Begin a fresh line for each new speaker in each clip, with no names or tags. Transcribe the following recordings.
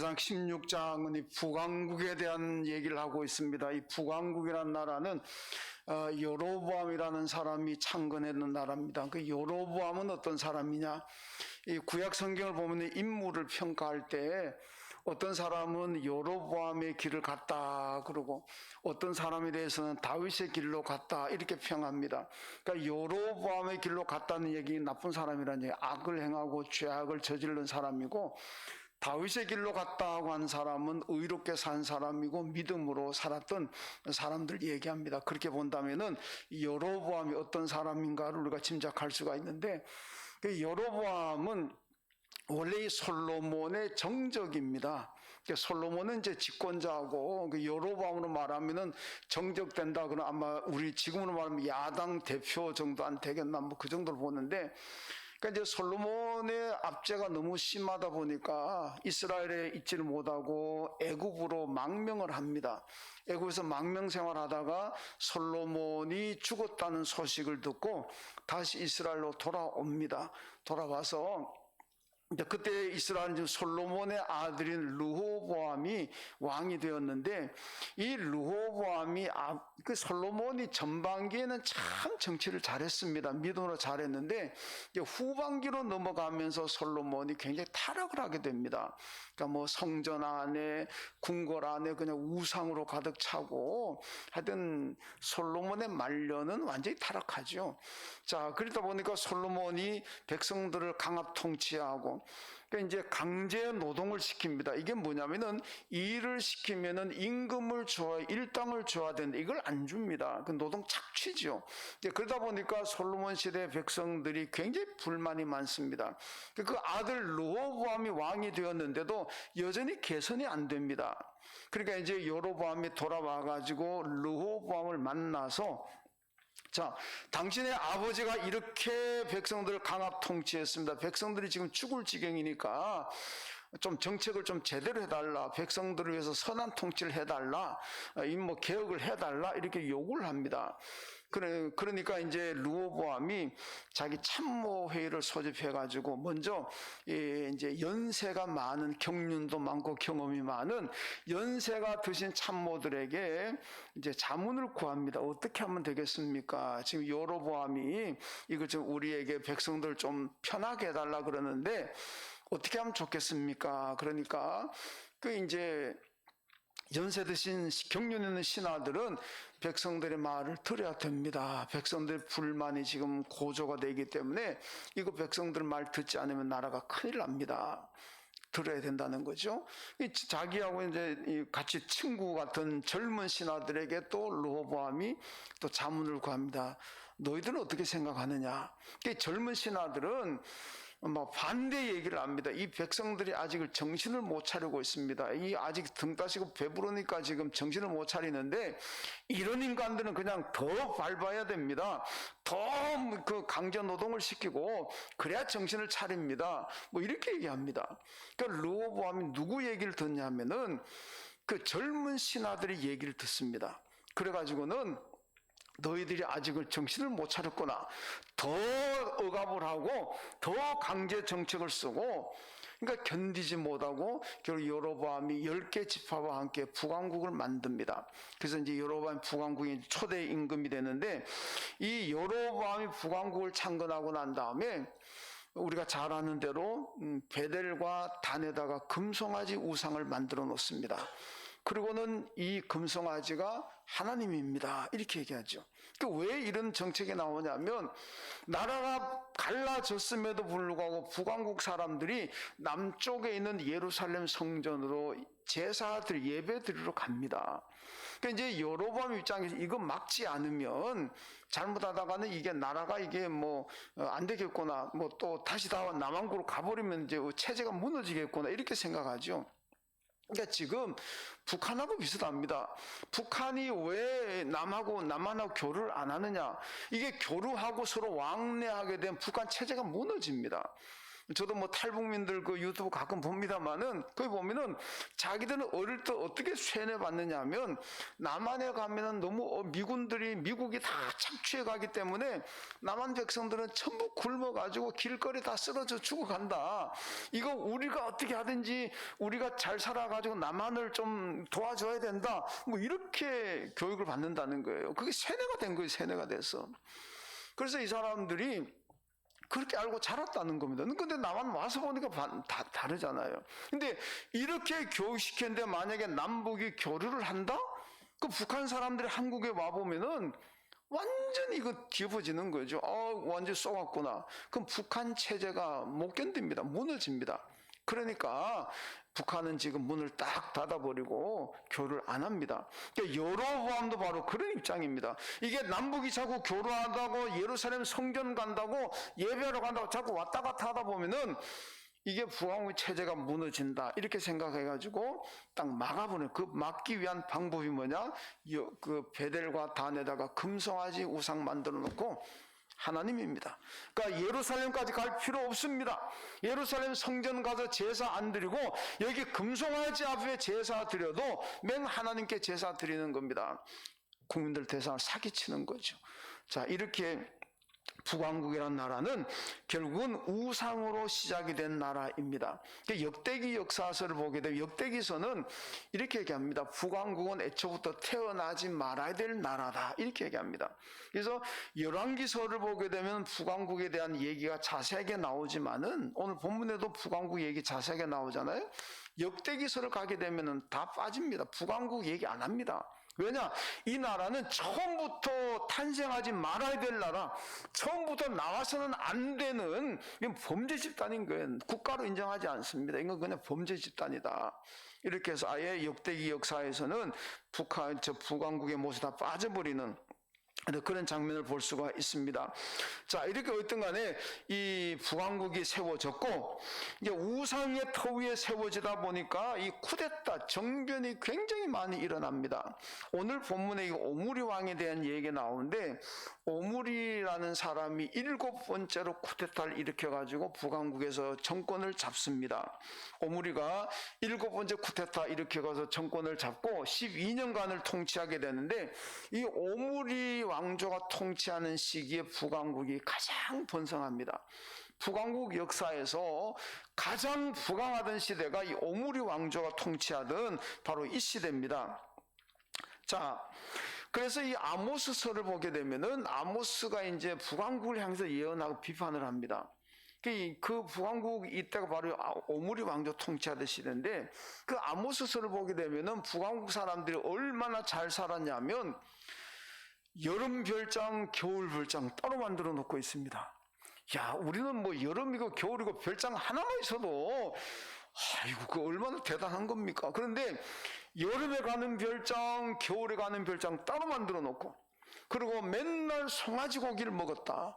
사사기상 16장은 이 북왕국에 대한 얘기를 하고 있습니다. 이 북왕국이라는 나라는 여로보암이라는 사람이 창건했는 나라입니다. 그 여로보암은 어떤 사람이냐? 이 구약 성경을 보면 인물을 평가할 때 어떤 사람은 여로보암의 길을 갔다 그러고 어떤 사람에 대해서는 다윗의 길로 갔다 이렇게 평합니다. 그러니까 여로보암의 길로 갔다는 얘기 나쁜 사람이라는 얘기, 악을 행하고 죄악을 저지른 사람이고, 다윗의 길로 갔다고 한 사람은 의롭게 산 사람이고 믿음으로 살았던 사람들 얘기합니다. 그렇게 본다면은 여로보암이 어떤 사람인가를 우리가 짐작할 수가 있는데, 그 여로보암은 원래 이 솔로몬의 정적입니다. 솔로몬은 이제 집권자고, 그 여로보암으로 말하면은 정적된다 그러면 아마 우리 지금으로 말하면 야당 대표 정도 안 되겠나, 뭐 그 정도로 보는데, 그러니까 이제 솔로몬의 압제가 너무 심하다 보니까 이스라엘에 있지를 못하고 애굽으로 망명을 합니다. 애굽에서 망명 생활하다가 솔로몬이 죽었다는 소식을 듣고 다시 이스라엘로 돌아옵니다. 돌아와서 이제 그때 이스라엘은 솔로몬의 아들인 르호보암이 왕이 되었는데, 이 르호보암이 그 솔로몬이 전반기에는 참 정치를 잘했습니다. 믿음으로 잘했는데 이제 후반기로 넘어가면서 솔로몬이 굉장히 타락을 하게 됩니다. 그러니까 뭐 성전 안에 궁궐 안에 그냥 우상으로 가득 차고, 하여튼 솔로몬의 말년은 완전히 타락하죠. 자, 그러다 보니까 솔로몬이 백성들을 강압 통치하고, 그러니까 이제 강제 노동을 시킵니다. 이게 뭐냐면은 일을 시키면은 임금을 줘야, 일당을 줘야 되는데 이걸 안 줍니다. 그 노동 착취죠. 그러다 보니까 솔로몬 시대 백성들이 굉장히 불만이 많습니다. 그 아들 르호보암이 왕이 되었는데도 여전히 개선이 안 됩니다. 그러니까 이제 여로보암이 돌아와 가지고 르호보암을 만나서, 자, 당신의 아버지가 이렇게 백성들을 강압 통치했습니다. 백성들이 지금 죽을 지경이니까 좀 정책을 좀 제대로 해달라. 백성들을 위해서 선한 통치를 해달라. 뭐 개혁을 해달라. 이렇게 요구를 합니다. 그러니까 이제 르호보암이 자기 참모 회의를 소집해가지고 먼저 이제 연세가 많은, 경륜도 많고 경험이 많은 연세가 드신 참모들에게 이제 자문을 구합니다. 어떻게 하면 되겠습니까? 지금 여로보암이 이거 좀 우리에게 백성들 좀 편하게 해달라 그러는데 어떻게 하면 좋겠습니까? 그러니까 이제 연세 드신 경륜 있는 신하들은 백성들의 말을 들어야 됩니다. 백성들의 불만이 지금 고조가 되기 때문에 이거 백성들 말 듣지 않으면 나라가 큰일 납니다. 들어야 된다는 거죠. 자기하고 이제 같이 친구 같은 젊은 신하들에게 또 르호보암이 또 자문을 구합니다. 너희들은 어떻게 생각하느냐? 젊은 신하들은 뭐 반대 얘기를 합니다. 이 백성들이 아직 정신을 못 차리고 있습니다. 이 아직 등 따시고 배부르니까 지금 정신을 못 차리는데, 이런 인간들은 그냥 더 밟아야 됩니다. 더 그 강제 노동을 시키고 그래야 정신을 차립니다. 뭐 이렇게 얘기합니다. 그러니까 르호보암이 누구 얘기를 듣냐면은 그 젊은 신하들의 얘기를 듣습니다. 그래가지고는 너희들이 아직은 정신을 못 차렸구나. 더 억압을 하고 더 강제 정책을 쓰고, 그러니까 견디지 못하고 결국 여로보암이 10개 지파와 함께 북왕국을 만듭니다. 그래서 이제 여로보암 북왕국이 초대 임금이 되는데, 이 여로보암이 북왕국을 창건하고 난 다음에 우리가 잘 아는 대로 베델과 단에다가 금송아지 우상을 만들어 놓습니다. 그리고는 이 금송아지가 하나님입니다. 이렇게 얘기하죠. 왜 이런 정책이 나오냐면, 나라가 갈라졌음에도 불구하고 북왕국 사람들이 남쪽에 있는 예루살렘 성전으로 제사들 예배 드리러 갑니다. 그러니까 이제 여로보암 입장에서 이거 막지 않으면 잘못하다가는 이게 나라가 이게 뭐 안 되겠구나, 뭐 또 다시 다 남왕국으로 가버리면 이제 체제가 무너지겠구나, 이렇게 생각하죠. 그러니까 지금 북한하고 비슷합니다. 북한이 왜 남한하고 교류를 안 하느냐? 이게 교류하고 서로 왕래하게 되면 북한 체제가 무너집니다. 저도 뭐 탈북민들 그 유튜브 가끔 봅니다만은 거기 보면은 자기들은 어릴 때 어떻게 세뇌 받느냐 하면 남한에 가면은 너무 미국이 다 착취해 가기 때문에 남한 백성들은 전부 굶어가지고 길거리 다 쓰러져 죽어간다. 이거 우리가 어떻게 하든지 우리가 잘 살아가지고 남한을 좀 도와줘야 된다. 뭐 이렇게 교육을 받는다는 거예요. 그게 세뇌가 된 거예요. 세뇌가 돼서. 그래서 이 사람들이 그렇게 알고 자랐다는 겁니다. 근데 나만 와서 보니까 다 다르잖아요. 근데 이렇게 교육시켰는데 만약에 남북이 교류를 한다? 그 북한 사람들이 한국에 와보면은 완전히 이거 뒤엎어지는 거죠. 완전 쏘갔구나. 그럼 북한 체제가 못 견딥니다. 무너집니다. 그러니까 북한은 지금 문을 딱 닫아버리고 교류를 안 합니다. 그러니까 여로보암도 바로 그런 입장입니다. 이게 남북이 자꾸 교류하다고 예루살렘 성전 간다고 예배하러 간다고 자꾸 왔다 갔다 하다 보면은 이게 북왕의 체제가 무너진다 이렇게 생각해가지고 딱 막아보는, 그 막기 위한 방법이 뭐냐, 그 베델과 단에다가 금송아지 우상 만들어 놓고 하나님입니다. 그러니까 예루살렘까지 갈 필요 없습니다. 예루살렘 성전 가서 제사 안 드리고 여기 금송아지 앞에 제사 드려도 맹 하나님께 제사 드리는 겁니다. 국민들 대상을 사기치는 거죠. 자, 이렇게 북왕국이라는 나라는 결국은 우상으로 시작이 된 나라입니다. 역대기 역사서를 보게 되면 역대기서는 이렇게 얘기합니다. 북왕국은 애초부터 태어나지 말아야 될 나라다 이렇게 얘기합니다. 그래서 열왕기서를 보게 되면 북왕국에 대한 얘기가 자세하게 나오지만은 오늘 본문에도 북왕국 얘기 자세하게 나오잖아요. 역대기서를 가게 되면은 다 빠집니다. 북왕국 얘기 안 합니다. 왜냐? 이 나라는 처음부터 탄생하지 말아야 될 나라, 처음부터 나와서는 안 되는 범죄 집단인 거예요. 국가로 인정하지 않습니다. 이건 그냥 범죄 집단이다. 이렇게 해서 아예 역대기 역사에서는 북왕국의 모습이 다 빠져버리는 그런 장면을 볼 수가 있습니다. 자, 이렇게 어쨌든 간에 이 북왕국이 세워졌고, 이제 우상의 터 위에 세워지다 보니까 이 쿠데타, 정변이 굉장히 많이 일어납니다. 오늘 본문에 이 오므리 왕에 대한 얘기가 나오는데, 오므리라는 사람이 7번째로 쿠데타를 일으켜가지고 북왕국에서 정권을 잡습니다. 오므리가 7번째 쿠데타 일으켜가서 정권을 잡고 12년간을 통치하게 되는데, 이 오므리 왕조가 통치하는 시기에 북왕국이 가장 번성합니다. 북왕국 역사에서 가장 부강하던 시대가 이 오므리 왕조가 통치하던 바로 이 시대입니다. 자, 그래서 이 아모스서를 보게 되면은 아모스가 이제 북왕국을 향해서 예언하고 비판을 합니다. 그 북왕국 이때가 바로 오므리 왕조 통치하던 시대인데, 그 아모스서를 보게 되면은 북왕국 사람들이 얼마나 잘 살았냐면 여름 별장, 겨울 별장 따로 만들어 놓고 있습니다. 야, 우리는 뭐 여름이고 겨울이고 별장 하나만 있어도 아이고 그 얼마나 대단한 겁니까? 그런데 여름에 가는 별장, 겨울에 가는 별장 따로 만들어 놓고, 그리고 맨날 송아지 고기를 먹었다.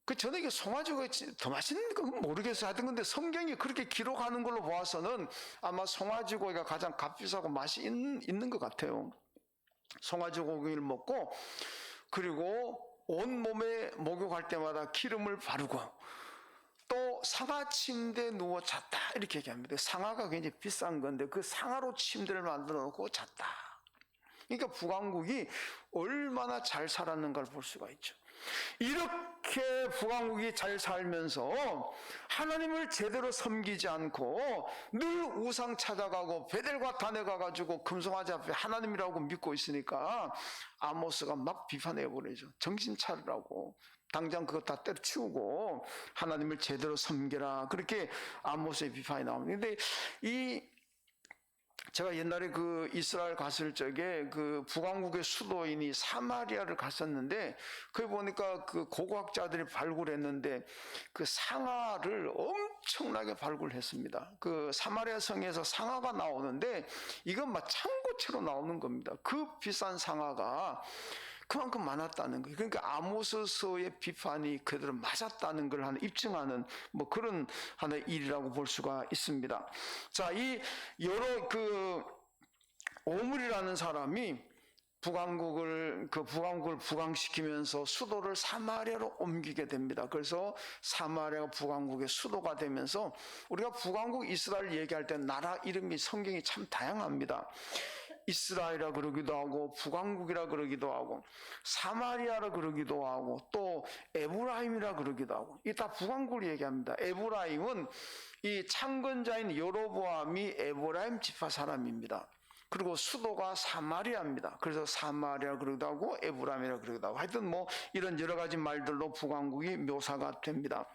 그 저녁에 송아지가 더 맛있는 건 모르겠어요. 하여튼 근데 성경이 그렇게 기록하는 걸로 보아서는 아마 송아지 고기가 가장 값비싸고 맛이 있는 것 같아요. 송아지 고기를 먹고, 그리고 온몸에 목욕할 때마다 기름을 바르고, 또 상하 침대에 누워 잤다 이렇게 얘기합니다. 상하가 굉장히 비싼 건데 그 상하로 침대를 만들어 놓고 잤다. 그러니까 북왕국이 얼마나 잘 살았는가를 볼 수가 있죠. 이렇게 북왕국이 잘 살면서 하나님을 제대로 섬기지 않고 늘 우상 찾아가고 베델과 단에 가가지고 금송아지 앞에 하나님이라고 믿고 있으니까 아모스가 막 비판해버리죠. 정신 차리라고, 당장 그거 다 때려치우고 하나님을 제대로 섬겨라, 그렇게 아모스의 비판이 나옵니다. 근데 제가 옛날에 그 이스라엘 갔을 적에 그 북왕국의 수도인이 사마리아를 갔었는데, 거기 보니까 그 고고학자들이 발굴했는데 그 상아를 엄청나게 발굴했습니다. 그 사마리아 성에서 상아가 나오는데 이건 막 창고채로 나오는 겁니다. 그 비싼 상아가 그만큼 많았다는 거예요. 그러니까 아모스서의 비판이 그대로 맞았다는 걸 입증하는 뭐 그런 하나의 일이라고 볼 수가 있습니다. 자, 이 여러 오므리라는 사람이 북왕국을 부강시키면서 수도를 사마리아로 옮기게 됩니다. 그래서 사마리아가 북왕국의 수도가 되면서 우리가 북왕국 이스라엘 얘기할 때 나라 이름이 성경이 참 다양합니다. 이스라엘이라 그러기도 하고 북왕국이라 그러기도 하고 사마리아라 그러기도 하고 또 에브라임이라 그러기도 하고 이 다 북왕국을 얘기합니다. 에브라임은 이 창건자인 여로보암이 에브라임 지파 사람입니다. 그리고 수도가 사마리아입니다. 그래서 사마리아 그러기도 하고 에브라임이라 그러기도 하고 하여튼 뭐 이런 여러 가지 말들로 북왕국이 묘사가 됩니다.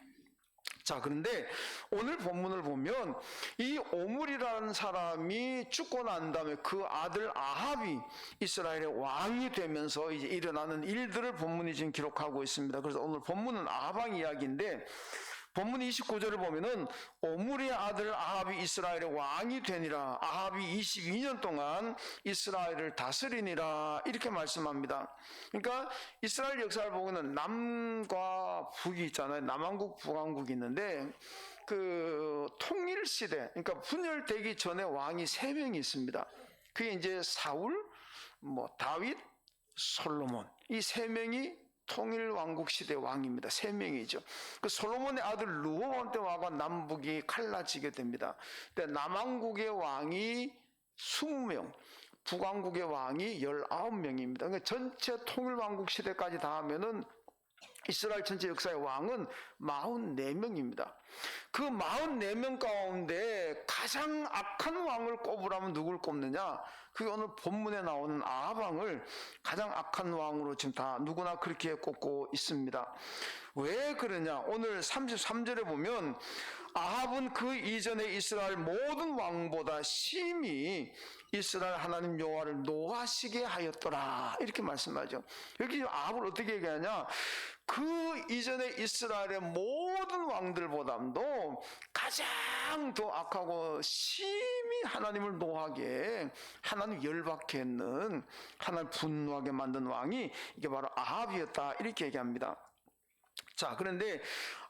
자, 그런데 오늘 본문을 보면 이 오므리라는 사람이 죽고 난 다음에 그 아들 아합이 이스라엘의 왕이 되면서 이제 일어나는 일들을 본문이 지금 기록하고 있습니다. 그래서 오늘 본문은 아합 왕 이야기인데 본문 29절을 보면은 오므리의 아들 아합이 이스라엘의 왕이 되니라. 아합이 22년 동안 이스라엘을 다스리니라. 이렇게 말씀합니다. 그러니까 이스라엘 역사를 보면은 남과 북이 있잖아요. 남왕국, 북왕국이 있는데 그 통일 시대, 그러니까 분열되기 전에 왕이 3명이 있습니다. 그게 이제 사울, 다윗, 솔로몬. 이 3명이 통일 왕국 시대 왕입니다. 3명이죠. 그 솔로몬의 아들 르호보암 때 와가 남북이 갈라지게 됩니다. 근데 남왕국의 왕이 20명, 북왕국의 왕이 19명입니다. 그러니까 전체 통일 왕국 시대까지 다 하면은 이스라엘 전체 역사의 왕은 44명입니다. 그 44명 가운데 가장 악한 왕을 꼽으라면 누굴 꼽느냐? 그게 오늘 본문에 나오는 아합 왕을 가장 악한 왕으로 지금 다 누구나 그렇게 꼽고 있습니다. 왜 그러냐? 오늘 33절에 보면 아합은 그 이전에 이스라엘 모든 왕보다 심히 이스라엘 하나님 여호와를 노하시게 하였더라. 이렇게 말씀하죠. 여기 아합을 어떻게 얘기하냐? 그 이전에 이스라엘의 모든 왕들보다도 가장 더 악하고 심히 하나님을 노하게, 하나님 열받게 했는, 하나님 분노하게 만든 왕이 이게 바로 아합이었다. 이렇게 얘기합니다. 자, 그런데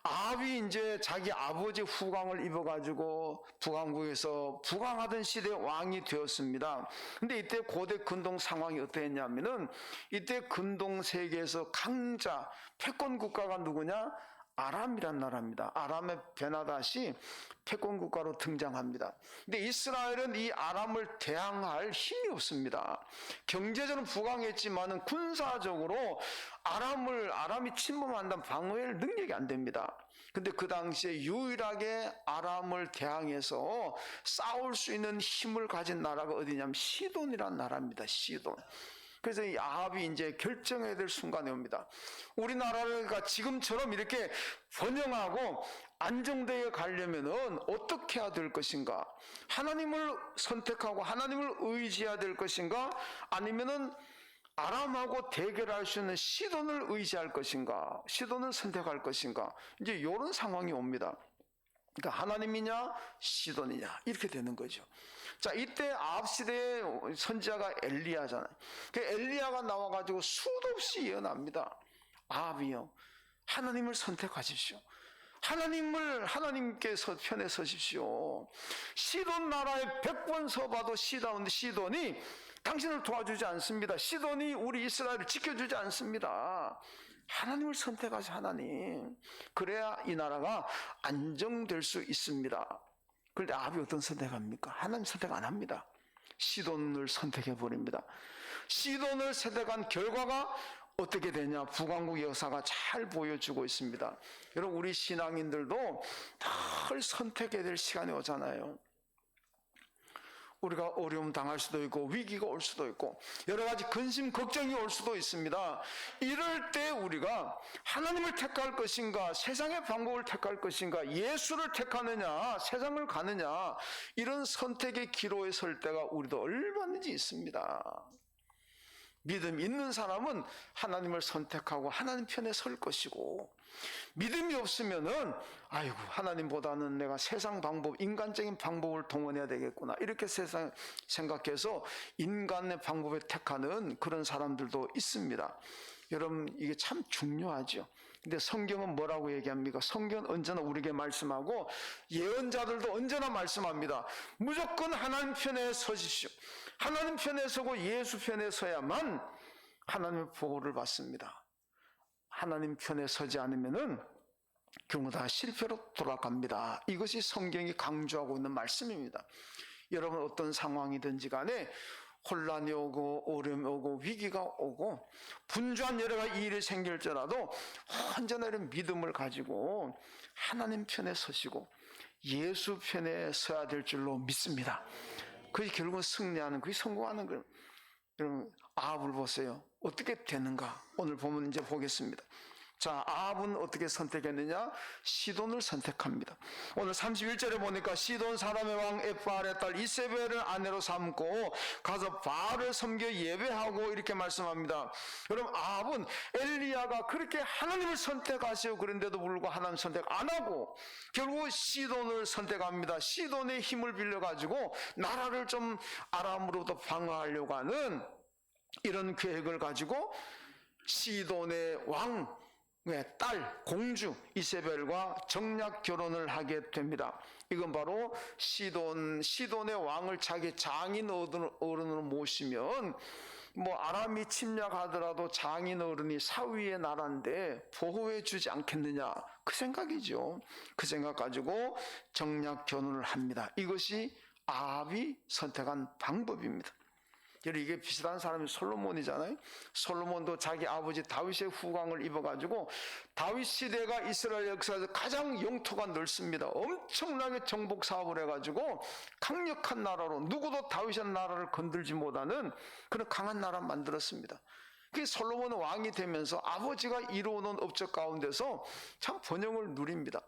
아합이 이제 자기 아버지 후광을 입어가지고 북왕국에서 북왕하던 시대 왕이 되었습니다. 근데 이때 고대 근동 상황이 어땠냐면은 이때 근동 세계에서 강자 패권 국가가 누구냐? 아람이란 나라입니다. 아람의 베나닷이 패권 국가로 등장합니다. 근데 이스라엘은 이 아람을 대항할 힘이 없습니다. 경제적으로 부강했지만은 군사적으로 아람이 침범한다면 방어할 능력이 안 됩니다. 근데 그 당시에 유일하게 아람을 대항해서 싸울 수 있는 힘을 가진 나라가 어디냐면 시돈이란 나라입니다. 시돈. 그래서 이 아합이 이제 결정해야 될 순간이 옵니다. 우리나라가 지금처럼 이렇게 번영하고 안정되어 가려면은 어떻게 해야 될 것인가? 하나님을 선택하고 하나님을 의지해야 될 것인가? 아니면은 아람하고 대결할 수 있는 시돈을 의지할 것인가? 시돈을 선택할 것인가? 이제 이런 상황이 옵니다. 그러니까 하나님이냐 시돈이냐 이렇게 되는 거죠. 자, 이때 아합 시대의 선지자가 엘리야잖아요. 그 엘리야가 나와가지고 수도 없이 예언합니다. 아합이요, 하나님을 선택하십시오. 하나님께서 편에 서십시오. 시돈 나라에 100번 서봐도 시돈이 당신을 도와주지 않습니다. 시돈이 우리 이스라엘을 지켜주지 않습니다. 하나님을 선택하세요. 하나님. 그래야 이 나라가 안정될 수 있습니다. 그런데 아합이 어떤 선택합니까? 하나님 선택 안 합니다. 시돈을 선택해 버립니다. 시돈을 선택한 결과가 어떻게 되냐? 북왕국 역사가 잘 보여주고 있습니다. 여러분, 우리 신앙인들도 늘 선택해야 될 시간이 오잖아요. 우리가 어려움 당할 수도 있고 위기가 올 수도 있고 여러 가지 근심 걱정이 올 수도 있습니다. 이럴 때 우리가 하나님을 택할 것인가, 세상의 방법을 택할 것인가, 예수를 택하느냐, 세상을 가느냐, 이런 선택의 기로에 설 때가 우리도 얼마든지 있습니다. 믿음 있는 사람은 하나님을 선택하고 하나님 편에 설 것이고, 믿음이 없으면은 아이고, 하나님보다는 내가 세상 방법, 인간적인 방법을 동원해야 되겠구나, 이렇게 세상 생각해서 인간의 방법에 택하는 그런 사람들도 있습니다. 여러분, 이게 참 중요하죠. 근데 성경은 뭐라고 얘기합니까? 성경은 언제나 우리에게 말씀하고 예언자들도 언제나 말씀합니다. 무조건 하나님 편에 서십시오. 하나님 편에 서고 예수 편에 서야만 하나님의 보호를 받습니다. 하나님 편에 서지 않으면은 결국 다 실패로 돌아갑니다. 이것이 성경이 강조하고 있는 말씀입니다. 여러분 어떤 상황이든지 간에 혼란이 오고 어려움이 오고 위기가 오고 분주한 여러 가지 일이 생길지라도 언제나 이런 믿음을 가지고 하나님 편에 서시고 예수 편에 서야 될 줄로 믿습니다. 그게 결국은 승리하는, 그게 성공하는 거예요. 여러분 아합을 보세요. 어떻게 되는가? 오늘 보면 이제 보겠습니다. 자, 아합은 어떻게 선택했느냐? 시돈을 선택합니다. 오늘 31절에 보니까 시돈 사람의 왕 에브알의 딸 이세벨을 아내로 삼고 가서 바알을 섬겨 예배하고 이렇게 말씀합니다. 여러분 아합은 엘리야가 그렇게 하나님을 선택하시고 그런데도 불구하고 하나님 선택 안 하고 결국 시돈을 선택합니다. 시돈의 힘을 빌려가지고 나라를 좀 아람으로부터 방어하려고 하는 이런 계획을 가지고 시돈의 왕 딸 공주 이세벨과 정략 결혼을 하게 됩니다. 이건 바로 시돈의 왕을 자기 장인 어른으로 모시면 뭐 아람이 침략하더라도 장인 어른이 사위의 나라인데 보호해 주지 않겠느냐, 그 생각이죠. 그 생각 가지고 정략 결혼을 합니다. 이것이 아합이 선택한 방법입니다. 이게 비슷한 사람이 솔로몬이잖아요. 솔로몬도 자기 아버지 다윗의 후광을 입어가지고 다윗 시대가 이스라엘 역사에서 가장 영토가 넓습니다. 엄청나게 정복 사업을 해가지고 강력한 나라로 누구도 다윗의 나라를 건들지 못하는 그런 강한 나라 만들었습니다. 그 솔로몬은 왕이 되면서 아버지가 이루어놓은 업적 가운데서 참 번영을 누립니다.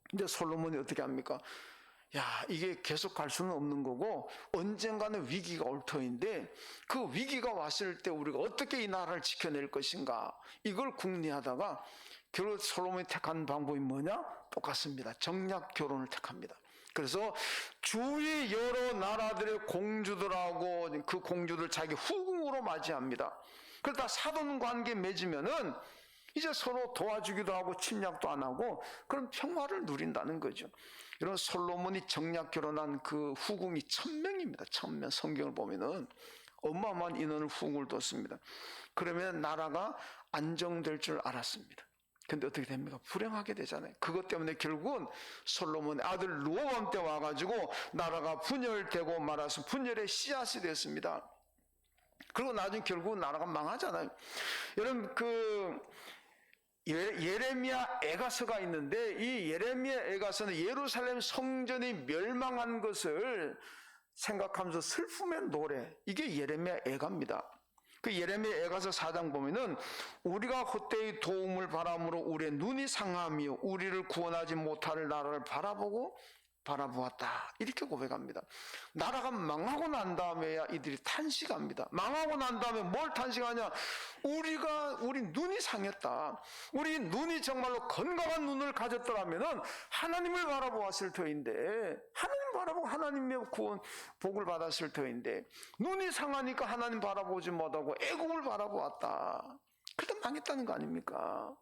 근데 솔로몬이 어떻게 합니까? 야, 이게 계속 갈 수는 없는 거고 언젠가는 위기가 올 터인데 그 위기가 왔을 때 우리가 어떻게 이 나라를 지켜낼 것인가, 이걸 궁리하다가 결국 솔로몬이 택한 방법이 뭐냐? 똑같습니다. 정략 결혼을 택합니다. 그래서 주위 여러 나라들의 공주들하고 그 공주들 자기 후궁으로 맞이합니다. 그러다 사돈 관계 맺으면은 이제 서로 도와주기도 하고 침략도 안 하고 그런 평화를 누린다는 거죠. 이런 솔로몬이 정략 결혼한 그 후궁이 1000명입니다. 1000명. 성경을 보면은 어마어마한 인원을 후궁을 뒀습니다. 그러면 나라가 안정될 줄 알았습니다. 근데 어떻게 됩니까? 불행하게 되잖아요. 그것 때문에 결국은 솔로몬의 아들 르호보암 때 와가지고 나라가 분열되고 말아서 분열의 씨앗이 됐습니다. 그리고 나중에 결국은 나라가 망하잖아요. 여러분 예레미야 애가서가 있는데 이 예레미야 애가서는 예루살렘 성전이 멸망한 것을 생각하면서 슬픔의 노래, 이게 예레미야 애가입니다. 그 예레미야 애가서 4장 보면은 우리가 헛되이 도움을 바람으로 우리의 눈이 상하며 우리를 구원하지 못할 나라를 바라보았다, 이렇게 고백합니다. 나라가 망하고 난 다음에야 이들이 탄식합니다. 망하고 난 다음에 뭘 탄식하냐? 우리 눈이 상했다. 우리 눈이 정말로 건강한 눈을 가졌더라면은 하나님을 바라보았을 터인데, 하나님 바라보고 하나님의 구원 복을 받았을 터인데 눈이 상하니까 하나님 바라보지 못하고 애국을 바라보았다. 그래도 망했다는 거 아닙니까?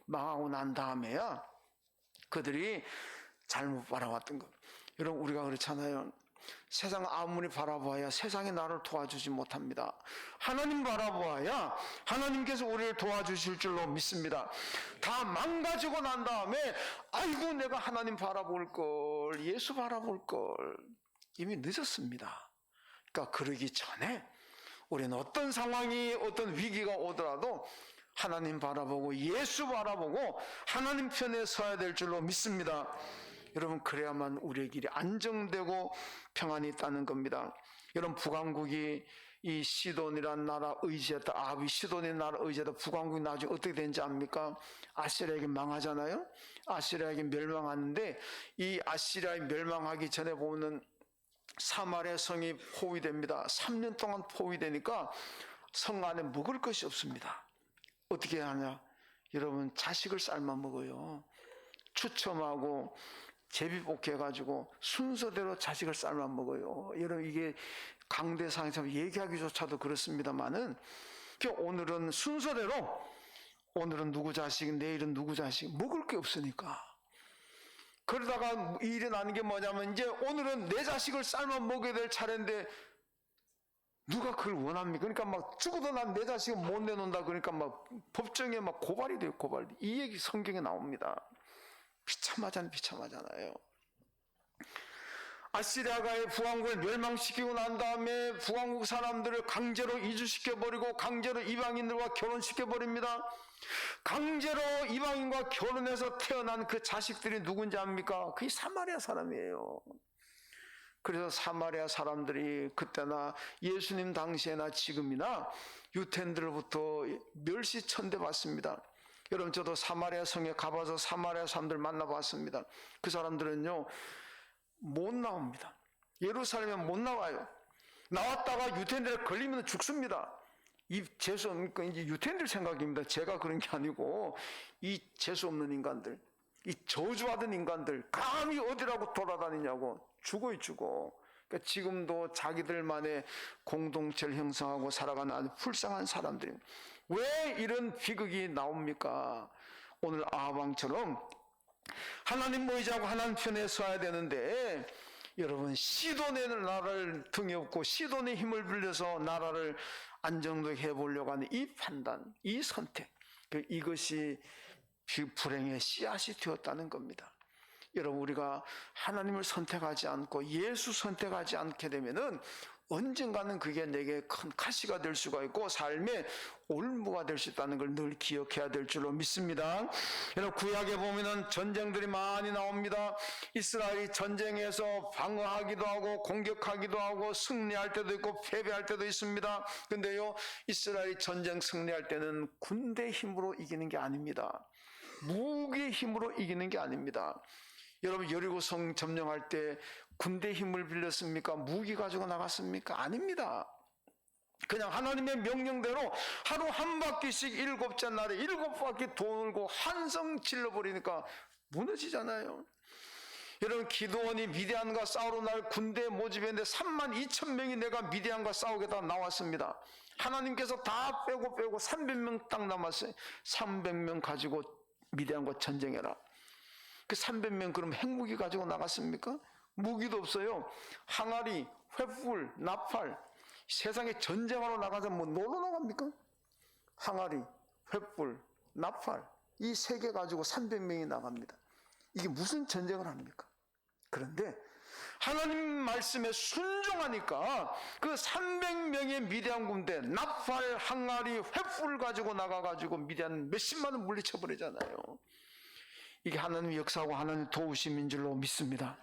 망하고 난 다음에야 그들이 잘못 바라봤던 것. 여러분 우리가 그렇잖아요. 세상 아무리 바라보아야 세상이 나를 도와주지 못합니다. 하나님 바라보아야 하나님께서 우리를 도와주실 줄로 믿습니다. 다 망가지고 난 다음에 아이고 내가 하나님 바라볼 걸, 예수 바라볼 걸, 이미 늦었습니다. 그러니까 그러기 전에 우리는 어떤 상황이 어떤 위기가 오더라도 하나님 바라보고 예수 바라보고 하나님 편에 서야 될 줄로 믿습니다. 여러분 그래야만 우리의 길이 안정되고 평안이 있다는 겁니다. 여러분 북왕국이 이 시돈이라는 나라 의지했다, 아합이 시돈의 나라 의지했다, 북왕국이 나중에 어떻게 되는지 압니까? 아시리아에게 망하잖아요. 아시리아에게 멸망하는데 이 아시리아에 멸망하기 전에 보면 사마리아 성이 포위됩니다. 3년 동안 포위되니까 성 안에 먹을 것이 없습니다. 어떻게 하냐? 여러분 자식을 삶아 먹어요. 추첨하고 제비뽑기해가지고 순서대로 자식을 삶아 먹어요. 여러분 이게 강대상에서 얘기하기조차도 그렇습니다만은 오늘은 순서대로 오늘은 누구 자식, 내일은 누구 자식, 먹을 게 없으니까. 그러다가 일어나는 게 뭐냐면 이제 오늘은 내 자식을 삶아 먹여야 될 차례인데 누가 그걸 원합니까? 그러니까 막 죽어도 난 내 자식은 못 내놓는다. 그러니까 막 법정에 막 고발이 돼요, 고발. 이 얘기 성경에 나옵니다. 비참하잖아요. 아시리아가의 부왕국을 멸망시키고 난 다음에 부왕국 사람들을 강제로 이주시켜버리고 강제로 이방인들과 결혼시켜버립니다. 강제로 이방인과 결혼해서 태어난 그 자식들이 누군지 압니까? 그게 사마리아 사람이에요. 그래서 사마리아 사람들이 그때나 예수님 당시에나 지금이나 유태인들로부터 멸시천대 받습니다. 여러분, 저도 사마리아 성에 가봐서 사마리아 사람들 만나봤습니다. 그 사람들은요 못 나옵니다. 예루살렘에 못 나와요. 나왔다가 유태인들에 걸리면 죽습니다. 이 재수 없는 건 이제 유태인들 생각입니다. 제가 그런 게 아니고 이 재수 없는 인간들, 이 저주받은 인간들 감히 어디라고 돌아다니냐고. 죽어요, 죽어. 그러니까 지금도 자기들만의 공동체를 형성하고 살아가는 아주 불쌍한 사람들입니다. 왜 이런 비극이 나옵니까? 오늘 아합왕처럼 하나님 모이자고 하나님 편에 서야 되는데, 여러분, 시돈의 나라를 등에 업고 시돈의 힘을 빌려서 나라를 안정되게 해보려고 하는 이 판단, 이 선택, 이것이 불행의 씨앗이 되었다는 겁니다. 여러분, 우리가 하나님을 선택하지 않고 예수 선택하지 않게 되면은 언젠가는 그게 내게 큰 가시가 될 수가 있고 삶의 올무가 될 수 있다는 걸 늘 기억해야 될 줄로 믿습니다. 여러분, 구약에 보면은 전쟁들이 많이 나옵니다. 이스라엘이 전쟁에서 방어하기도 하고 공격하기도 하고 승리할 때도 있고 패배할 때도 있습니다. 근데요, 이스라엘이 전쟁 승리할 때는 군대 힘으로 이기는 게 아닙니다. 무기의 힘으로 이기는 게 아닙니다. 여러분, 여리고성 점령할 때 군대 힘을 빌렸습니까? 무기 가지고 나갔습니까? 아닙니다. 그냥 하나님의 명령대로 하루 한 바퀴씩 7째 날에 7바퀴 돌고 한성 질러버리니까 무너지잖아요. 여러분, 기드온이 미디안과 싸우러 날 군대에 모집했는데 32,000명이 내가 미디안과 싸우겠다 나왔습니다. 하나님께서 다 빼고 300명 딱 남았어요. 300명 가지고 미디안과 전쟁해라. 그 300명 그럼 핵무기 가지고 나갔습니까? 무기도 없어요. 항아리, 횃불, 나팔. 세상에 전쟁하러 나가서 뭐 놀러 나갑니까? 항아리, 횃불, 나팔. 이 3개 가지고 300명이 나갑니다. 이게 무슨 전쟁을 합니까? 그런데 하나님 말씀에 순종하니까 그 300명의 미디안 군대 나팔, 항아리, 횃불 가지고 나가가지고 미디안 몇십만을 물리쳐버리잖아요. 이게 하나님 역사하고 하나님 도우심인 줄로 믿습니다.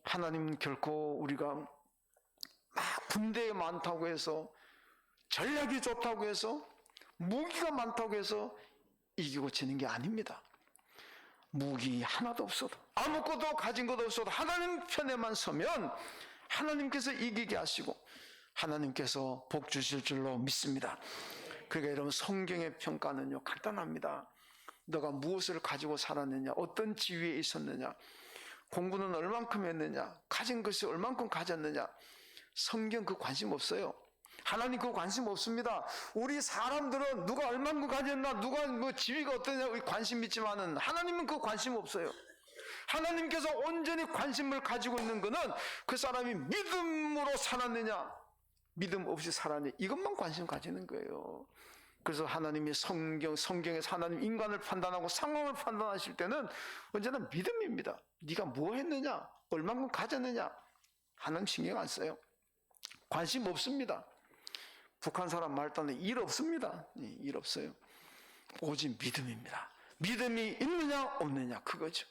하나님은 결코 우리가 막 군대에 많다고 해서, 전략이 좋다고 해서, 무기가 많다고 해서 이기고 지는 게 아닙니다. 무기 하나도 없어도, 아무것도 가진 것도 없어도 하나님 편에만 서면 하나님께서 이기게 하시고 하나님께서 복 주실 줄로 믿습니다. 그러니까 여러분, 성경의 평가는요 간단합니다. 너가 무엇을 가지고 살았느냐, 어떤 지위에 있었느냐, 공부는 얼만큼 했느냐, 가진 것이 얼만큼 가졌느냐, 성경 그 관심 없어요. 하나님 그 관심 없습니다. 우리 사람들은 누가 얼만큼 가졌나, 누가 뭐 지위가 어떠냐 관심 있지만은 하나님은 그 관심 없어요. 하나님께서 온전히 관심을 가지고 있는 것은 그 사람이 믿음으로 살았느냐, 믿음 없이 살았느냐, 이것만 관심 가지는 거예요. 그래서 하나님이 성경에서 하나님 인간을 판단하고 상황을 판단하실 때는 언제나 믿음입니다. 네가 뭐 했느냐, 얼만큼 가졌느냐, 하나님 신경 안 써요. 관심 없습니다. 북한 사람 말따는 일 없습니다. 일 없어요. 오직 믿음입니다. 믿음이 있느냐 없느냐, 그거죠.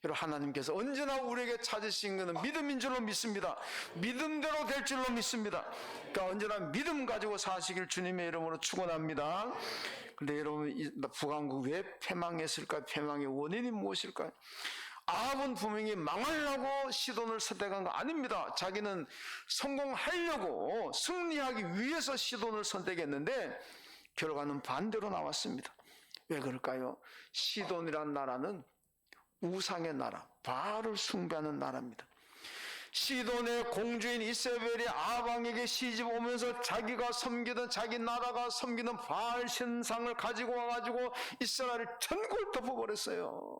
여러분, 하나님께서 언제나 우리에게 찾으신 것은 믿음인 줄로 믿습니다. 믿음대로 될 줄로 믿습니다. 그러니까 언제나 믿음 가지고 사시길 주님의 이름으로 축원합니다. 그런데 여러분, 북왕국 왜 패망했을까요? 패망의 원인이 무엇일까요? 아합은 분명히 망하려고 시돈을 선택한 거 아닙니다. 자기는 성공하려고, 승리하기 위해서 시돈을 선택했는데 결과는 반대로 나왔습니다. 왜 그럴까요? 시돈이란 나라는 우상의 나라, 바알을 숭배하는 나라입니다. 시돈의 공주인 이세벨이 아방에게 시집 오면서 자기가 섬기던 자기 나라가 섬기는 바알 신상을 가지고 와가지고 이스라엘을 전골 덮어버렸어요.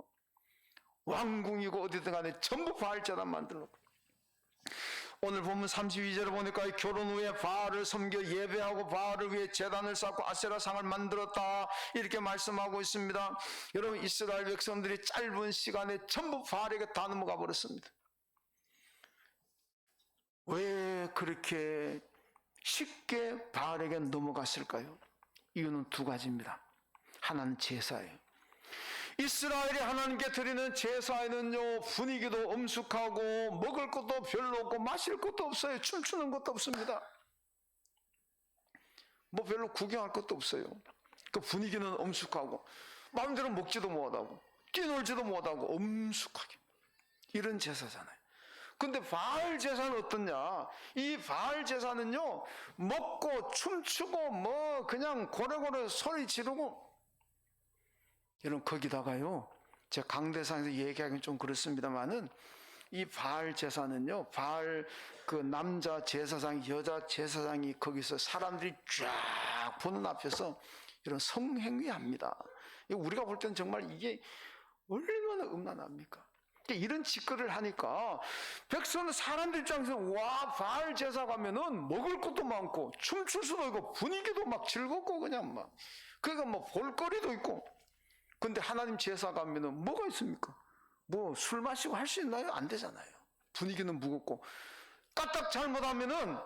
왕궁이고 어디든 간에 전부 바알 제단 만들었고, 오늘 보면 32절을 보니까 결혼 후에 바알을 섬겨 예배하고 바알을 위해 제단을 쌓고 아세라상을 만들었다, 이렇게 말씀하고 있습니다. 여러분, 이스라엘 백성들이 짧은 시간에 전부 바알에게 다 넘어가 버렸습니다. 왜 그렇게 쉽게 바알에게 넘어갔을까요? 이유는 두 가지입니다. 하나는 제사예요. 이스라엘이 하나님께 드리는 제사에는요, 분위기도 엄숙하고 먹을 것도 별로 없고 마실 것도 없어요. 춤추는 것도 없습니다. 뭐 별로 구경할 것도 없어요. 그 분위기는 엄숙하고 마음대로 먹지도 못하고 뛰놀지도 못하고 엄숙하게, 이런 제사잖아요. 근데 바알 제사는 어떻냐? 이 바알 제사는요, 먹고 춤추고 뭐 그냥 고래고래 소리 지르고, 여러분, 거기다가요, 제가 강대상에서 얘기하기는 좀 그렇습니다만은, 이 바알 제사는요, 바알 그 남자 제사장, 여자 제사장이 거기서 사람들이 쫙 보는 앞에서 이런 성행위 합니다. 우리가 볼 때는 정말 이게 얼마나 음란합니까? 이런 짓거리를 하니까 백성은 사람들 입장에서, 와, 바알 제사 가면은 먹을 것도 많고 춤출 수도 있고 분위기도 막 즐겁고 그냥 막, 그러니까 뭐 볼거리도 있고. 근데 하나님 제사 가면은 뭐가 있습니까? 뭐 술 마시고 할 수 있나요? 안 되잖아요. 분위기는 무겁고, 까딱 잘못하면은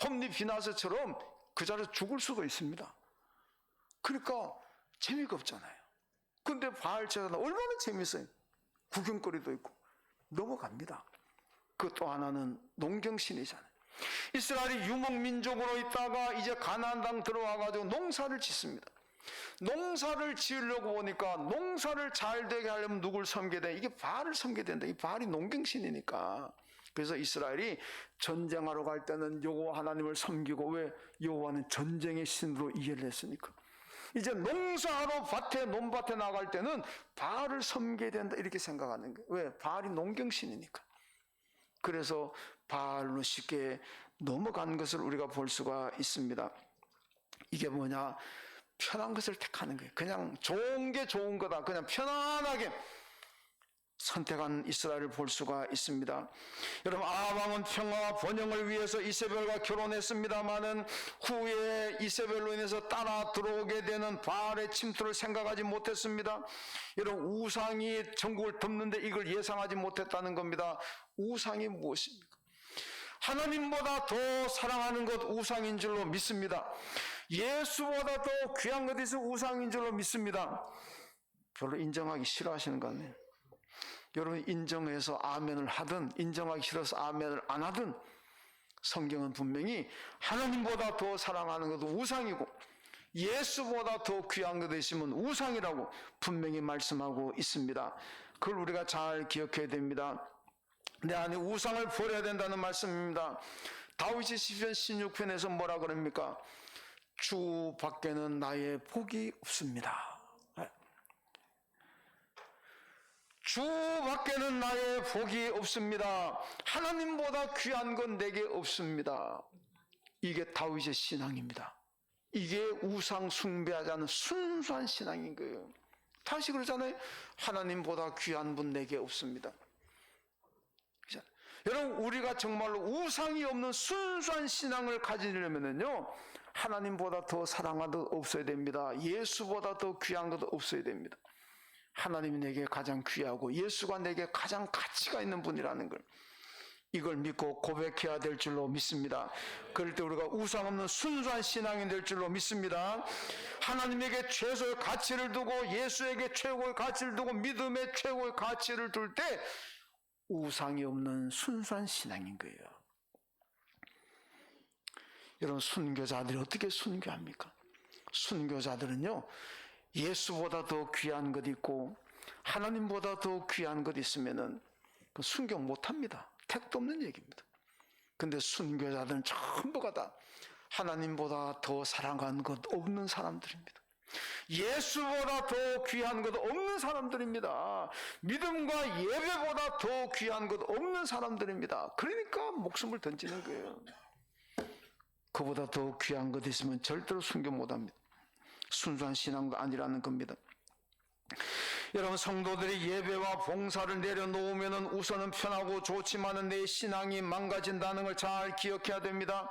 홈리 비나스처럼 그 자리에서 죽을 수도 있습니다. 그러니까 재미가 없잖아요. 근데 바알 제사는 얼마나 재밌어요. 구경거리도 있고 넘어갑니다. 그 또 하나는 농경신이잖아요. 이스라엘이 유목민족으로 있다가 이제 가나안 땅 들어와가지고 농사를 짓습니다. 농사를 지으려고 보니까 농사를 잘 되게 하려면 누굴 섬겨야 돼? 이게 바알을 섬겨야 된다. 이 바알이 농경신이니까. 그래서 이스라엘이 전쟁하러 갈 때는 여호와 하나님을 섬기고, 왜? 여호와는 전쟁의 신으로 이해를 했으니까. 이제 농사하러 논밭에 나갈 때는 바알을 섬겨야 된다, 이렇게 생각하는 거예요. 왜? 바알이 농경신이니까. 그래서 바알로 쉽게 넘어간 것을 우리가 볼 수가 있습니다. 이게 뭐냐? 편한 것을 택하는 거예요. 그냥 좋은 게 좋은 거다, 그냥 편안하게 선택한 이스라엘을 볼 수가 있습니다. 여러분, 아방은 평화와 번영을 위해서 이세벨과 결혼했습니다마는 후에 이세벨로 인해서 따라 들어오게 되는 바알의 침투를 생각하지 못했습니다. 여러분, 우상이 전국을 덮는데 이걸 예상하지 못했다는 겁니다. 우상이 무엇입니까? 하나님보다 더 사랑하는 것 우상인 줄로 믿습니다. 예수보다 더 귀한 것이 있어 우상인 줄로 믿습니다. 별로 인정하기 싫어하시는 것 같네요. 여러분, 인정해서 아멘을 하든 인정하기 싫어서 아멘을 안 하든 성경은 분명히 하나님보다 더 사랑하는 것도 우상이고 예수보다 더 귀한 것 있으면 우상이라고 분명히 말씀하고 있습니다. 그걸 우리가 잘 기억해야 됩니다. 내 안에 우상을 버려야 된다는 말씀입니다. 다윗이 시편 16편에서 뭐라 그럽니까? 주 밖에는 나의 복이 없습니다. 주 밖에는 나의 복이 없습니다. 하나님보다 귀한 건 내게 없습니다. 이게 다윗의 신앙입니다. 이게 우상 숭배하지 않은 순수한 신앙인 거예요. 다시 그러잖아요. 하나님보다 귀한 분 내게 없습니다. 여러분, 우리가 정말로 우상이 없는 순수한 신앙을 가지려면요, 하나님보다 더 사랑하는 것 없어야 됩니다. 예수보다 더 귀한 것도 없어야 됩니다. 하나님이 내게 가장 귀하고 예수가 내게 가장 가치가 있는 분이라는 걸, 이걸 믿고 고백해야 될 줄로 믿습니다. 그럴 때 우리가 우상 없는 순수한 신앙이 될 줄로 믿습니다. 하나님에게 최소의 가치를 두고 예수에게 최고의 가치를 두고 믿음의 최고의 가치를 둘 때 우상이 없는 순수한 신앙인 거예요. 여러분, 순교자들이 어떻게 순교합니까? 순교자들은요, 예수보다 더 귀한 것 있고 하나님보다 더 귀한 것 있으면은 그 순교 못합니다. 택도 없는 얘기입니다. 근데 순교자들은 전부가 다 하나님보다 더 사랑한 것 없는 사람들입니다. 예수보다 더 귀한 것 없는 사람들입니다. 믿음과 예배보다 더 귀한 것 없는 사람들입니다. 그러니까 목숨을 던지는 거예요. 그보다 더 귀한 것 있으면 절대로 순교 못합니다. 순수한 신앙도 아니라는 겁니다. 여러분, 성도들이 예배와 봉사를 내려놓으면 우선은 편하고 좋지만은 내 신앙이 망가진다는 걸 잘 기억해야 됩니다.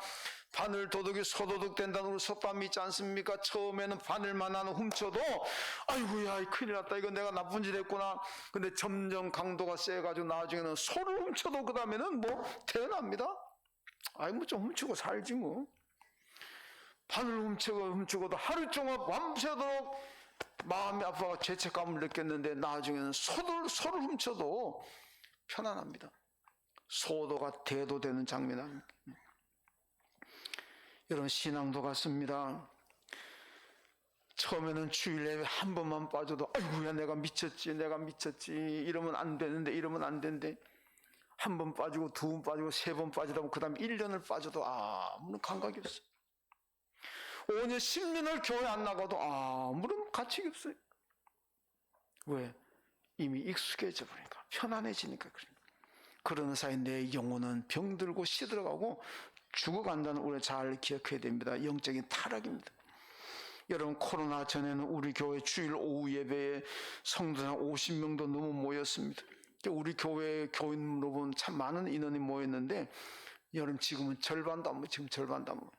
바늘 도둑이 소도둑 된다는 우리 속담 있지 않습니까? 처음에는 바늘만 하나 훔쳐도 아이고야 큰일 났다, 이거 내가 나쁜 짓 했구나. 근데 점점 강도가 세가지고 나중에는 소를 훔쳐도 그 다음에는 뭐 태어납니다. 아이 뭐 좀 훔치고 살지 뭐. 바늘 훔치고도 하루 종일 밤새도록 마음이 아파가 죄책감을 느꼈는데 나중에는 소를 훔쳐도 편안합니다. 소도가 대도 되는 장면입니다. 여러분, 신앙도 같습니다. 처음에는 주일 예배 한 번만 빠져도 아이고야 내가 미쳤지 이러면 안 되는데 한 번 빠지고 두 번 빠지고 세 번 빠지다 보면 그 다음에 1년을 빠져도 아무런 감각이 없어요. 5년 10년을 교회 안 나가도 아무런 가치가 없어요. 왜? 이미 익숙해져 버리니까, 편안해지니까 그래요. 그러는 사이 내 영혼은 병들고 시들어가고 죽어간다는 우리가 잘 기억해야 됩니다. 영적인 타락입니다. 여러분, 코로나 전에는 우리 교회 주일 오후 예배에 성도들 50명도 넘어 모였습니다. 우리 교회 교인으로 보면 참 많은 인원이 모였는데 여러분, 지금은 절반도 안 모여. 지금 절반도 안 모여.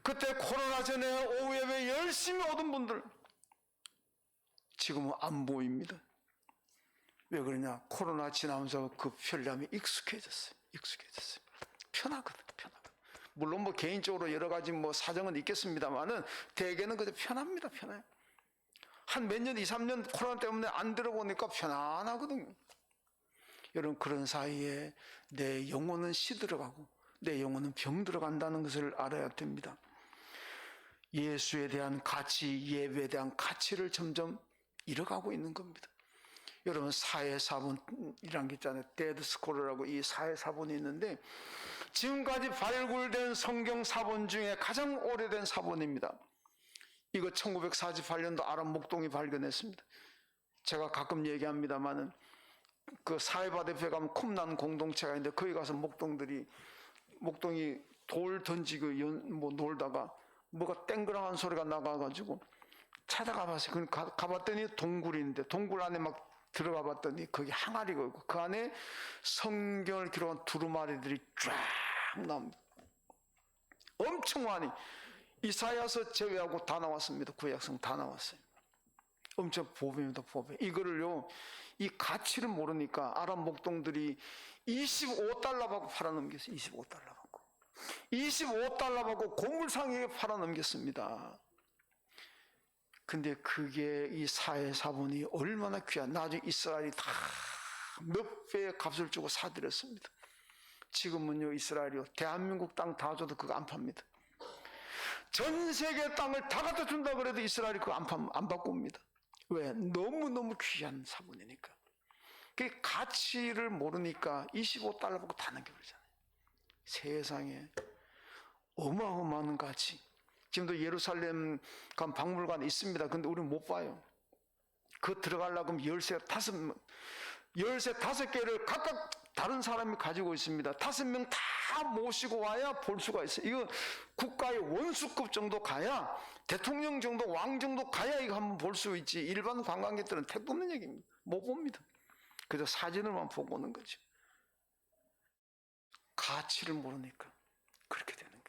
그때 코로나 전에 오후 예배 열심히 오던 분들 지금은 안 보입니다. 왜 그러냐? 코로나 지나면서 그 편리함이 익숙해졌어요. 편하거든. 물론 뭐 개인적으로 여러 가지 뭐 사정은 있겠습니다만은 대개는 그저 편합니다. 편해요. 한 몇 년, 2, 3년 코로나 때문에 안 들어보니까 편안하거든요. 여러분, 그런 사이에 내 영혼은 시들어가고 내 영혼은 병들어간다는 것을 알아야 됩니다. 예수에 대한 가치, 예배에 대한 가치를 점점 잃어가고 있는 겁니다. 여러분, 사회사본이라는 게 있잖아요. 데드스크롤이라고 이 사회사본이 있는데 지금까지 발굴된 성경 사본 중에 가장 오래된 사본입니다. 이거 1948년도 아랍 목동이 발견했습니다. 제가 가끔 얘기합니다만은 그 사회바대표에 가면 쿰난 공동체가 있는데 거기 가서 목동이 돌 던지고 뭐 놀다가 뭐가 땡그랑한 소리가 나가가지고 찾아가 봤어요. 가봤더니 동굴인데 동굴 안에 막 들어가 봤더니 거기 항아리가 있고 그 안에 성경을 기록한 두루마리들이 쫙 나옵니다. 엄청 많이. 이사야서 제외하고 다 나왔습니다. 구약성 다 나왔어요. 엄청 보배입니다. 보배. 이거를요, 이 가치를 모르니까 아랍 목동들이 25달러 받고 팔아넘겼어요. 25달러 받고 고물상에게 팔아넘겼습니다. 근데 그게 이 사회사본이 얼마나 귀한, 나중에 이스라엘이 다 몇 배의 값을 주고 사들였습니다. 지금은요, 이스라엘이요, 대한민국 땅 다 줘도 그거 안 팝니다. 전 세계 땅을 다 갖다 준다 그래도 이스라엘이 그거 안 받고 옵니다. 왜? 너무너무 귀한 사본이니까. 그 가치를 모르니까 25달러 받고 다 넘겨버리잖아요. 세상에 어마어마한 가치. 지금도 예루살렘 간 박물관 있습니다. 근데 우리는 못 봐요. 그 들어가려고 하면 열쇠 5개를 각각 다른 사람이 가지고 있습니다. 5명 다 모시고 와야 볼 수가 있어요. 이거 국가의 원수급 정도 가야, 대통령 정도, 왕 정도 가야 이거 한번 볼 수 있지. 일반 관광객들은 택도 없는 얘기입니다. 못 봅니다. 그저 사진을만 보고 오는 거죠. 가치를 모르니까 그렇게 되는 거예요.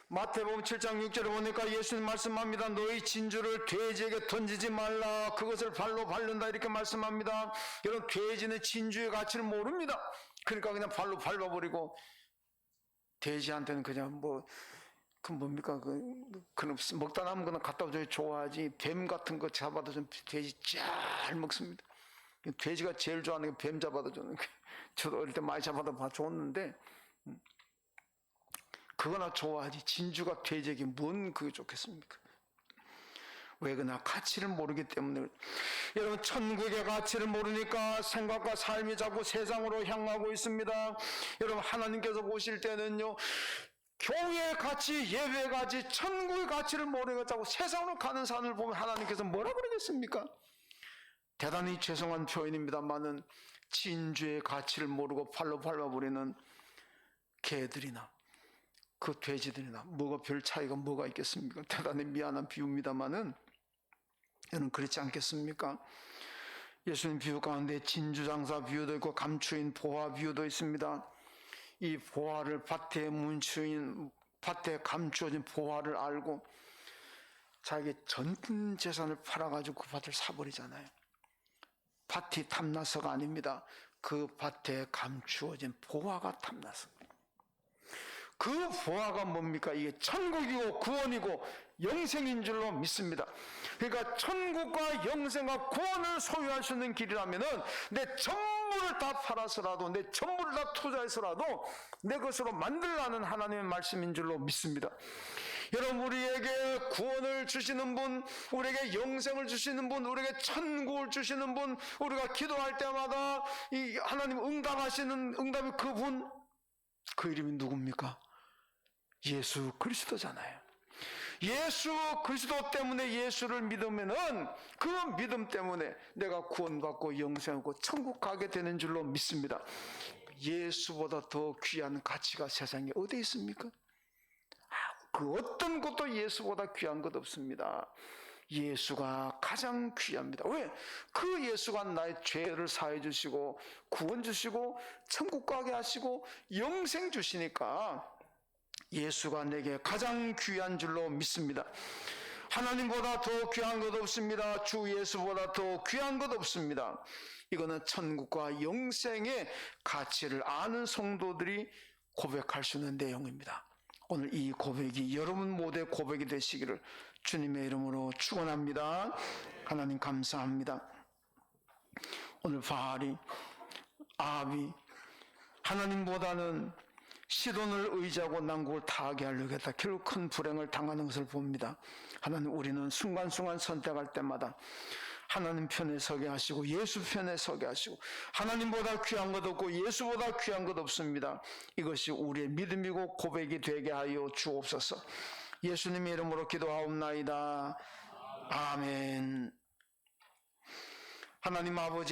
마태복음 7장 6절에 보니까 예수님 말씀합니다. 너희 진주를 돼지에게 던지지 말라. 그것을 발로 밟는다. 이렇게 말씀합니다. 여러분, 돼지는 진주의 가치를 모릅니다. 그러니까 그냥 발로 밟아버리고, 돼지한테는 그냥 뭡니까? 그럼 먹다 남은 거는 갖다 줘야 좋아하지. 뱀 같은 거 잡아도 좀 돼지 잘 먹습니다. 돼지가 제일 좋아하는 게 뱀 잡아다 주는 게. 저도 어릴 때 많이 잡아다 줬는데, 그거나 좋아하지. 진주가 돼지에게 뭔 그게 좋겠습니까? 왜 그러나 가치를 모르기 때문에. 여러분, 천국의 가치를 모르니까 생각과 삶이 자꾸 세상으로 향하고 있습니다. 여러분, 하나님께서 보실 때는요, 교회의 가치, 예배의 가치, 천국의 가치를 모르겠다고 세상으로 가는 사람을 보면 하나님께서 뭐라 그러겠습니까? 대단히 죄송한 표현입니다만은 진주의 가치를 모르고 팔로 밟아버리는 개들이나 그 돼지들이나 뭐가 별 차이가 뭐가 있겠습니까? 대단히 미안한 비유입니다만은 저는 그렇지 않겠습니까? 예수님 비유 가운데 진주장사 비유도 있고 감추인 보화 비유도 있습니다. 이 보화를 밭에 감추어진 보화를 알고 자기 전 재산을 팔아가지고 그 밭을 사버리잖아요. 밭이 탐나서가 아닙니다. 그 밭에 감추어진 보화가 탐나서. 그 보화가 뭡니까? 이게 천국이고 구원이고 영생인 줄로 믿습니다. 그러니까 천국과 영생과 구원을 소유할 수 있는 길이라면은 내 전부를 다 팔아서라도 내 전부를 다 투자해서라도 내 것으로 만들라는 하나님의 말씀인 줄로 믿습니다. 여러분, 우리에게 구원을 주시는 분, 우리에게 영생을 주시는 분, 우리에게 천국을 주시는 분, 우리가 기도할 때마다 이 하나님 응답하시는 응답이 그분, 그 이름이 누굽니까? 예수 그리스도잖아요. 예수 그리스도 때문에 예수를 믿으면은 그 믿음 때문에 내가 구원받고 영생하고 천국 가게 되는 줄로 믿습니다. 예수보다 더 귀한 가치가 세상에 어디 있습니까? 그 어떤 것도 예수보다 귀한 것 없습니다. 예수가 가장 귀합니다. 왜? 그 예수가 나의 죄를 사해 주시고 구원 주시고 천국 가게 하시고 영생 주시니까 예수가 내게 가장 귀한 줄로 믿습니다. 하나님보다 더 귀한 것 없습니다. 주 예수보다 더 귀한 것 없습니다. 이거는 천국과 영생의 가치를 아는 성도들이 고백할 수 있는 내용입니다. 오늘 이 고백이 여러분 모두의 고백이 되시기를 주님의 이름으로 축원합니다. 하나님 감사합니다. 오늘 바알이 아합이 하나님보다는 시돈을 의지하고 난국을 타하게 하려고 했다. 결국 큰 불행을 당하는 것을 봅니다. 하나님, 우리는 순간순간 선택할 때마다 하나님 편에 서게 하시고 예수 편에 서게 하시고 하나님보다 귀한 것 없고 예수보다 귀한 것 없습니다. 이것이 우리의 믿음이고 고백이 되게 하여 주옵소서. 예수님의 이름으로 기도하옵나이다. 아멘. 하나님 아버지,